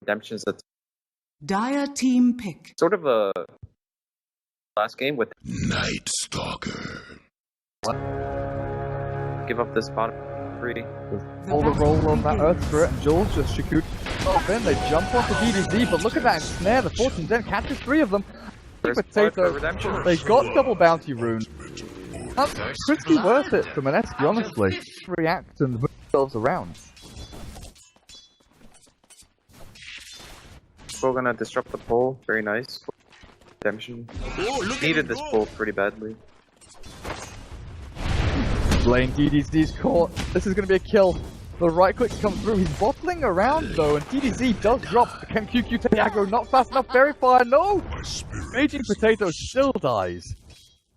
Redemption's a Dire team pick. sort of a last game with Night Stalker. give up this bottom 3. All the roll on that Earth Spirit, and Jules just shoot off in. They jump onto DDZ, but look at that snare. The Fortune Den catches 3 of them. Potato, they got double bounty rune. That's pretty worth it for Mineski, honestly. React and move themselves around. We're gonna disrupt the pole. Very nice. Redemption. Needed this pole pretty badly. Lane DDZ's caught. This is going to be a kill. The right click comes through. He's bottling around though, and DDZ does drop. Can QQ take aggro? Not fast enough. Very fire. No! Raging Potato still dies.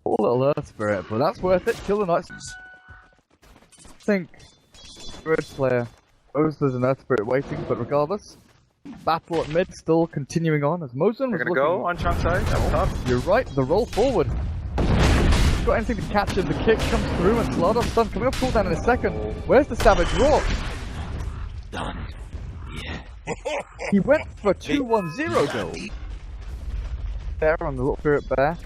Poor little Earth Spirit, but that's worth it. Kill the Knights. I think Red player knows there's an Earth Spirit waiting, but regardless, battle at mid still continuing on as Mosin was gonna go on Chunk side up top. You're right. The roll forward. Got anything to catch him, the kick comes through and Slaughter stun coming up cooldown in a second. Where's the Savage Roar? Done. Yeah. He went for 2-1-0 goal. There on the little Spirit Bear.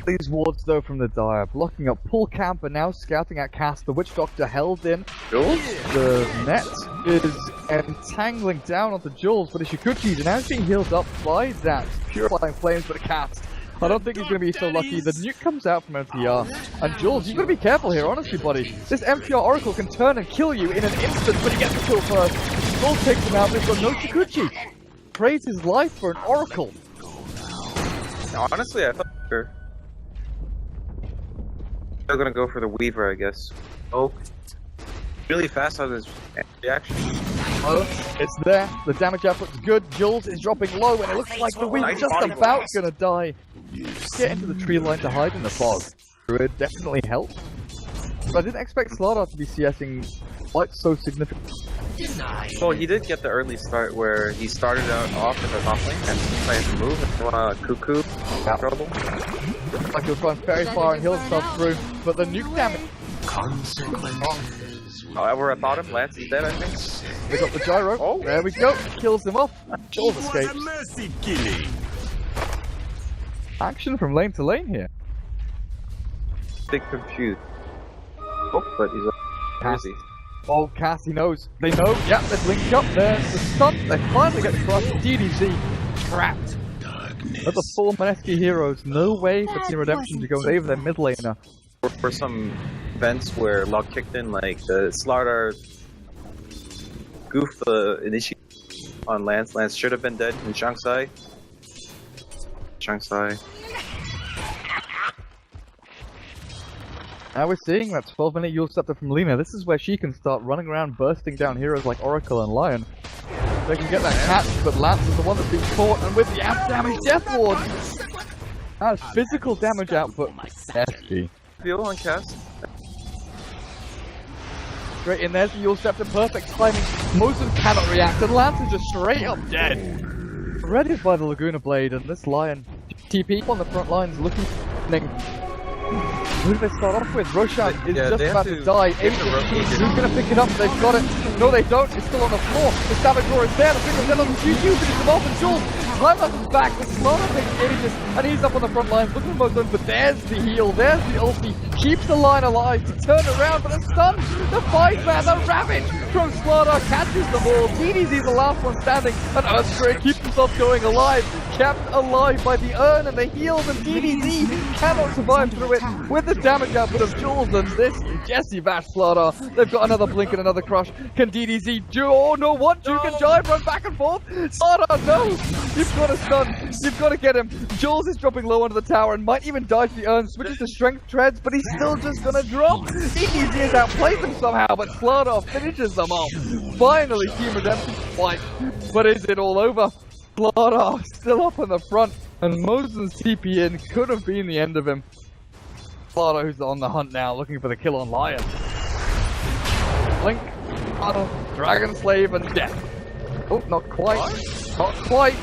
These wards though from the Dire, blocking up Pull Camper now, scouting at Cast, the Witch Doctor held in. Jules? The net is entangling down onto Jules, but Ishikuchi's now being healed up by that Purifying Flames for the Cast. I don't think he's going to be so lucky. The nuke comes out from MTR. And Jules, you've got to be careful here, honestly, buddy. This MTR Oracle can turn and kill you in an instant, but he gets the kill first. Jules takes him out, but he's got no Shikuchi. Trades his life for an Oracle. Honestly, I thought they're still going to go for the Weaver, I guess. Oh, really fast on his reaction. Oh, it's there. The damage output's good. Jules is dropping low, and it looks like the Weaver's just about going to die. Get into the tree line to hide in the fog. It definitely helped. But I didn't expect Slardar to be CSing quite so significant. Well, he did get the early start where he started out off in the top lane and planned to move and cuckoo trouble. Looks like he'll try and fairy fire and heal himself through, but the nuke damage. We're at bottom. Lance is dead, I think. We got the gyro. Oh, there we go. Kills him off. Jules escapes. Action from lane to lane here. Big confused. Oh, but he's crazy. Oh, Cassie knows. They know. Yep, they've linked up. There's the stun. They finally get across. DDZ trapped. But the 4 Mineski heroes. No way for Team Redemption to go save their mid laner. For some events where Log kicked in, like the Slardar goofed the initiate on Lance. Lance should have been dead in Shanghai. Now we're seeing that 12-minute Yule Scepter from Lina. This is where she can start running around bursting down heroes like Oracle and Lion. They can get that catch, but Lance is the one that's being caught, and with the amp damage, Death Ward! That's physical damage output. Hefty. Feel on cast. Straight in, there's the Yule Scepter, perfect timing. Mosin cannot react, and Lance is just straight up dead. Readied by the Laguna Blade, and this Lion TP on the front lines looking. Who do they start off with? Roshan is just about to die. Who's going to pick it up? They've got it. No, they don't. It's still on the floor. The Savage Roar is there. The Finger dead on the QQ, finishes him off, and Jules climbs up his back. The Slaughter takes ages, and he's up on the front lines looking for Mosin, but there's the heal. There's the ulti. Keeps the line alive to turn around, but the stun, the 5-man, the Ravage from Slaughter catches them all. DDZ the last one standing, and Earthspirit keeps himself going alive. Kept alive by the urn and the heals, and DDZ cannot survive through it with the damage output of Jules, and this Jesse Bash Slaughter. They've got another blink and another crush. Can DDZ do? Oh no, what? You can jive, run back and forth. Slaughter, no! You've got to stun. You've got to get him. Jules is dropping low onto the tower and might even die to the urn. Switches to strength treads, but he's still just gonna drop. DDZ has outplayed them somehow, but Slaughter finishes them off. Finally, Team Redemption fight. But is it all over? Slaughter still up in the front, and Mosin's TP in could have been the end of him. Slaughter, who's on the hunt now, looking for the kill on Lion. Blink, Dragon Slave, and death. Oh, not quite. Not quite.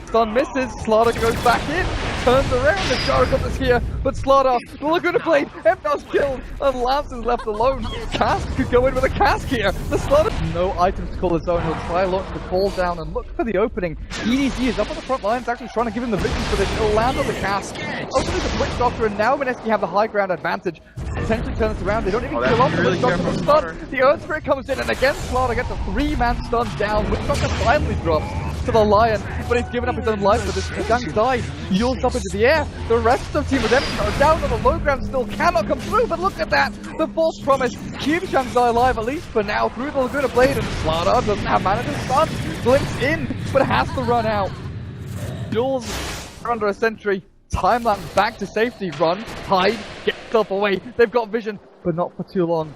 Stun misses. Slaughter goes back in. turns around, the Jarkov is here, but Slaughter, the Laguna Blade, Empnar's killed, and Lance is left alone. Cask could go in with a Cask here. The Slaughter, no items to call his own. He'll try launch the fall down and look for the opening. EDC is up on the front lines, actually trying to give him the vision for this. He'll land on the Cask. Opening the Witch Doctor, and now Mineski have the high ground advantage. Potentially turn this around. They don't even kill off the Witch Doctor for stun. The Earth Spirit comes in, and again Slaughter gets a 3-man stun down. Witch Doctor finally drops to the Lion, but he's given up his own life for this. Zhang Zai yields up into the air. The rest of Team Redemption are down on the low ground, still cannot come through, but look at that! The false promise keeps Zhang Zai alive, at least for now, through the Laguna Blade, and Slaughter doesn't have mana to stun. Blinks in, but has to run out. Jules are under a sentry. Timelapse back to safety. Run, hide, get yourself away. They've got vision, but not for too long.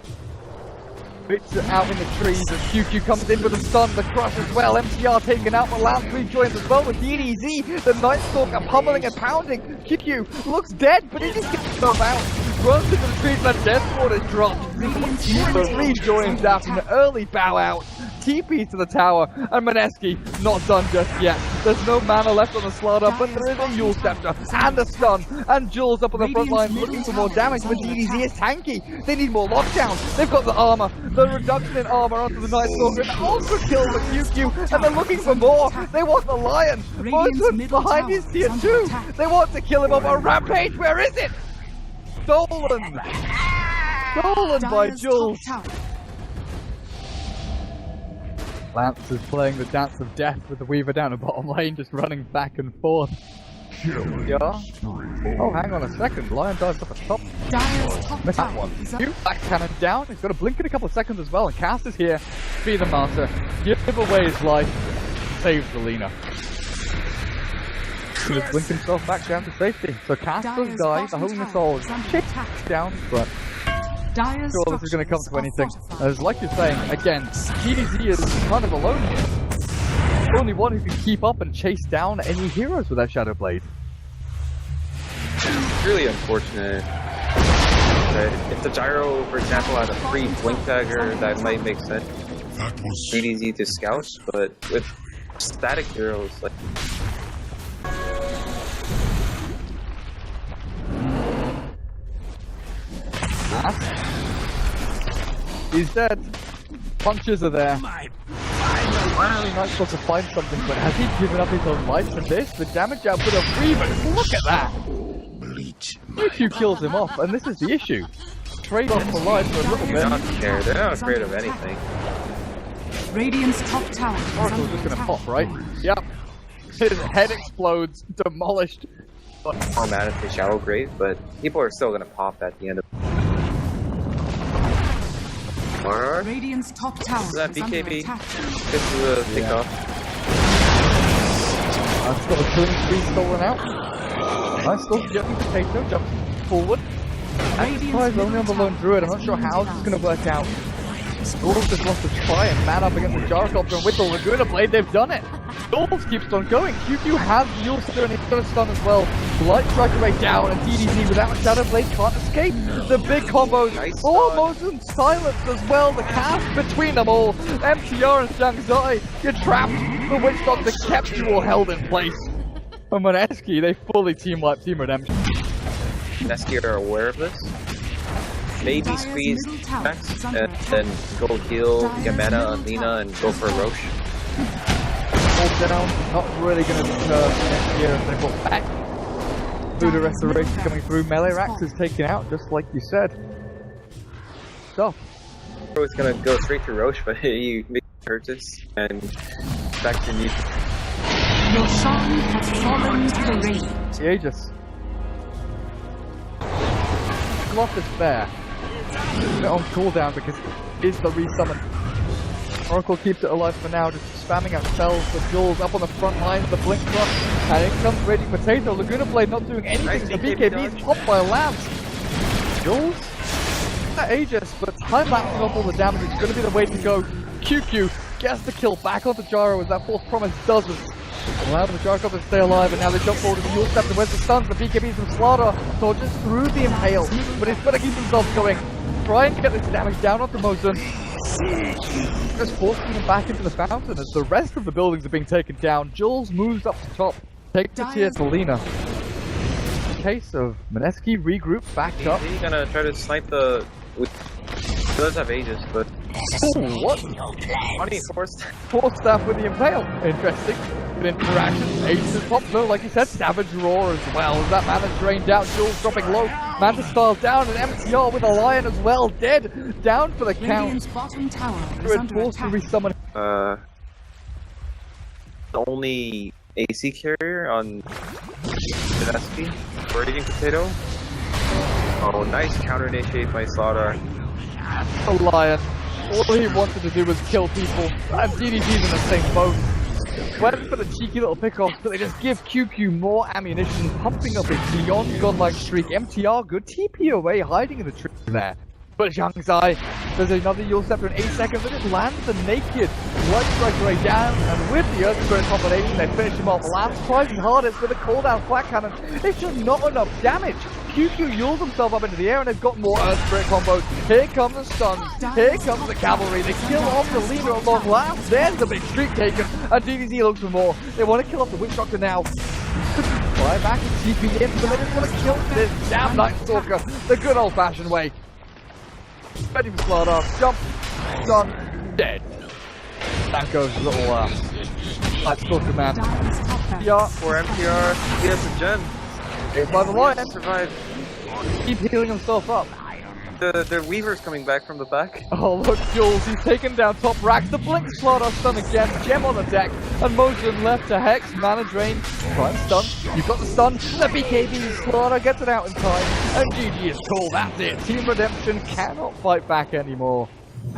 Bits are out in the trees, and QQ comes in with a stun, the crush as well. MTR taken out, but Lance rejoins as well with DDZ. The Night Stalker pummeling and pounding. QQ looks dead, but he just gets himself out. Runs into the trees, and Death Ward is dropped. The rejoins after an early bow out. TP to the tower, and Mineski not done just yet. There's no mana left on the Slaughter, but there is a Yule Scepter and a stun, and Jules up on the front line looking for more damage, but DDZ is tanky. They need more lockdown. They've got the armor, the reduction in armor onto the Night Stalker, and also kill the QQ, and they're looking for more. They want the Lion. Mosun's behind his tier 2. They want to kill him on a rampage. Where is it? Stolen. Stolen by Jules. Lance is playing the dance of death with the Weaver down the bottom lane, just running back and forth. Yeah. Oh, hang on a second. Lion dives up at top. Missed that one. Black Cannon down. He's got to blink in a couple of seconds as well. And Cass is here. Be the master. Give away his life. Save the Lena. He just blinked himself back down to safety. So Cass does die. The Holy Missile is chipped down, but sure, this is going to come to anything. As like you're saying, again, TDZ is kind of alone here. The only one who can keep up and chase down any heroes with that Shadow Blade. It's really unfortunate. If the Gyro, for example, had a free Blink Dagger, that might make sense. Pretty easy to scout, but with static heroes, like... He's dead. Punches are there. Finally, Night's got to find something, but has he given up his own life for this? The damage output of Reaver, look at that! QQ kills him off, and this is the issue. Trade off for life for a little bit. They don't care, they're not afraid of anything. Radiant's top tower. Oracle's just gonna pop, right? Yep. His head explodes, demolished. More mana to Shadow Grave, but people are still gonna pop at the end of Alright. Radiant's top tower. Is that BKB? This is a pickoff. I've got a killing spree stolen out. Nice little jumping potato, jumps forward. And surprise only on the lone druid. I'm not sure how this is going to work out. Jules just wants to try and man up against the Gyrocopter, and with the Laguna Blade, they've done it. Jules keeps on going. QQ has the Yule Scepter and he's going to stun as well. Light Strike Away down, and DDZ without a Shadow Blade can't escape. The big combos, Nice almost in silence as well. The cast between them all. MTR and Zhang Zai, you're trapped. The Witch Doctor kept you all held in place. And Mineski, they fully team-wiped Team Redemption. Mineski are aware of this. Maybe squeeze Max and then go heal, get mana on Lena, and go for Roche. Hold down, not really going to deter next year if they go back. Buddha Restoration coming through. Melee Rax is taken out, just like you said. So. I was gonna go straight to Roche, but he made purchase and back to me. Your song has fallen to the rain. The Aegis. Glock is fair. Bit on cooldown because it is the resummon. Oracle keeps it alive for now, just spamming out spells for Jules up on the front lines, the blink drop, and in comes Raging Potato. Laguna Blade not doing anything. Nice The BKB is popped by a Lance. Jules? That Aegis, but time lapse off all the damage. It's going to be the way to go. QQ gets the kill back onto Gyro as that false promise doesn't. Allow the Gyrocopter to stay alive, and now they jump forward to the Yule Scepter. Where's the stuns? The BKBs from Slaughter. So just through the Impale, but he's got to keep himself going. Trying to get this damage down onto Mosun. Just forcing him back into the fountain as the rest of the buildings are being taken down. Jules moves up to top. Take the tier to Lena. case of Mineski regroup backed up. He's gonna try to snipe the... He does have Aegis, but... Ooh, what? Funny, forced. Force staff with the Impale. Interesting. Good interaction. Aegis pops low, like you said. Savage Roar as well. As that mana drained out, Jules dropping low. Manta Style down, and MTR with a Lion as well. Dead. Down for the count. Radiant's bottom tower is Druid under forced to attack. resummon. The only AC carrier on Mineski. Raging Potato. Oh, nice counter initiate by Slaughter. A Lion. All he wanted to do was kill people. And DDG's in the same boat. Went for the cheeky little pickoff, but they just give QQ more ammunition, pumping up his beyond godlike streak. MTR, good TP away, hiding in the tree there. But Zhang's Eye, there's another Yule Scepter in 8 seconds, and it lands the naked Blood Striker Ray down, and with the Earthquake combination, they finish him off. Lance tries his hardest with a cooldown flat cannon. It's just not enough damage. QQ yules himself up into the air, and they've got more Earthquake combos. Here come the stuns, here comes the cavalry. They kill off the leader at long last. There's the big streak taken, and DDZ looks for more. They want to kill off the Witch Doctor now. Fly back and TP in, but they just want to kill this damn Night Stalker the good old-fashioned way. Ready for Slaughter, jump, done, dead. That goes little, Night Stalker man. Yeah, For MTR, he has a gem. it's by the Lion. Survive. Keep healing himself up. The Weaver's coming back from the back. Oh, look, Jules, he's taken down top rack. The Blink Slaughter stun again. Gem on the deck. And motion left to Hex. Mana drain. Prime stun. You've got the stun. The BKB Slaughter gets it out in time. And GG is cool. That's it. Team Redemption cannot fight back anymore.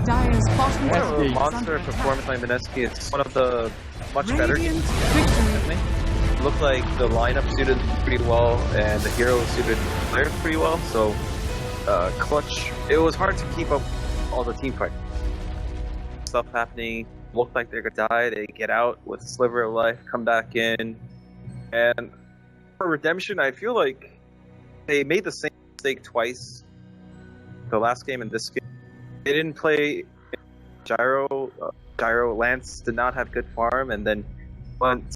Dire's bottom One tower of the is monster under performance by attack. Mineski. It's one of the much better Radiant games. victory. Looked like the lineup suited pretty well, and the hero suited players pretty well. So, clutch. It was hard to keep up all the team fight stuff happening. Looked like they're gonna die. They get out with a sliver of life, come back in, and for Redemption, I feel like they made the same mistake twice. The last game and this game, they didn't play Gyro. Gyro Lance did not have good farm, and then once